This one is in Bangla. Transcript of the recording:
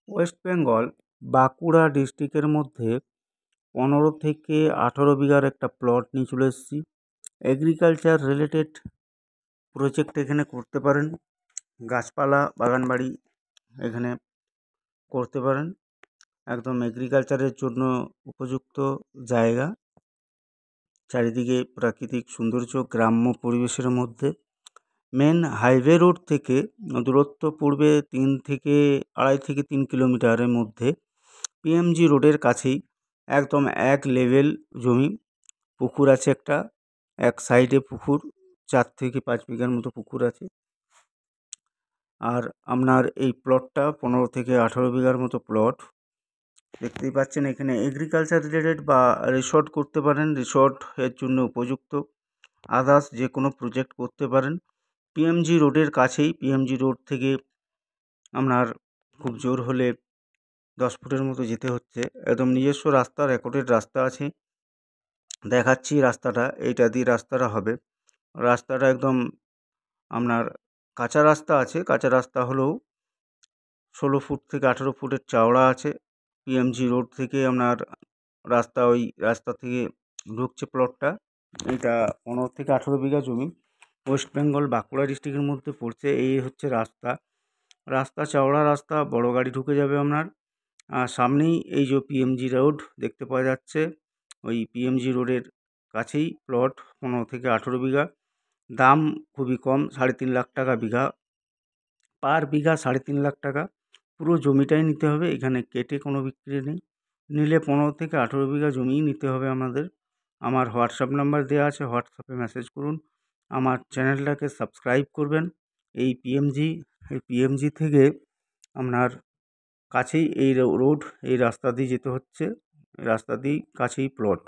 ওয়েস্ট বেঙ্গল বাঁকুড়া ডিস্ট্রিক্টের মধ্যে 15 থেকে 18 বিঘার একটা প্লট নিয়ে চলে এসেছি। এগ্রিকালচার রিলেটেড প্রজেক্ট এখানে করতে পারেন, গাছপালা বাগানবাড়ি এখানে করতে পারেন। একদম এগ্রিকালচারের জন্য উপযুক্ত জায়গা, চারিদিকে প্রাকৃতিক সৌন্দর্য, গ্রাম্য পরিবেশের মধ্যে। মেন হাইওয়ে রোড থেকে দূরত্ব পড়বে 2.5 থেকে 3 কিলোমিটারের মধ্যে। পিএমজি রোডের কাছেই একদম এক লেভেল জমি, পুকুর আছে একটা, এক সাইডে পুকুর, 4 থেকে 5 বিঘার মতো পুকুর আছে। আর আপনার এই প্লটটা 15 থেকে 18 বিঘার মতো প্লট। দেখতেই পাচ্ছেন এখানে এগ্রিকালচার রিলেটেড বা রিসর্ট করতে পারেন, রিসর্ট এর জন্য উপযুক্ত। আদার্স যে কোনো প্রজেক্ট করতে পারেন। পিএমজি রোডের কাছেই, পিএমজি রোড থেকে আপনার খুব জোর হলে 10 ফুটের মতো যেতে হচ্ছে। একদম নিজস্ব রাস্তা, রেকর্ডেড রাস্তা আছে, দেখাচ্ছি রাস্তাটা, এইটা দিয়ে রাস্তাটা হবে। রাস্তাটা একদম আপনার কাঁচা রাস্তা আছে, কাঁচা রাস্তা হলেও 16 ফুট থেকে 18 ফুটের চওড়া আছে। পিএমজি রোড থেকে আপনার রাস্তা, ওই রাস্তা থেকে ঢুকছে প্লটটা। এটা 15 থেকে 18 বিঘা জমি, ওয়েস্ট বেঙ্গল বাঁকুড়া ডিস্ট্রিক্টের মধ্যে পড়ছে। এই হচ্ছে রাস্তা, রাস্তা চওড়া রাস্তা, বড় গাড়ি ঢুকে যাবে আপনার। আর সামনেই এই যে পিএমজি রোড দেখতে পাওয়া যাচ্ছে, ওই পিএমজি রোডের কাছেই প্লট, 15 থেকে 18 বিঘা। দাম খুবই কম, 3.5 লাখ টাকা বিঘা, পার বিঘা 3.5 লাখ টাকা। পুরো জমিটাই নিতে হবে, এখানে কেটে কোনো বিক্রি নেই। নিলে 15 থেকে 18 বিঘা জমিই নিতে হবে আমাদের। আমার হোয়াটসঅ্যাপ নাম্বার দেওয়া আছে, হোয়াটসঅ্যাপে মেসেজ করুন। আমার চ্যানেলটাকে সাবস্ক্রাইব করবেন। এই পিএমজি থেকে আপনার কাছেই এই রোড, এই রাস্তা দিয়ে যেতে হচ্ছে, রাস্তা দিয়েই কাছেই প্লট।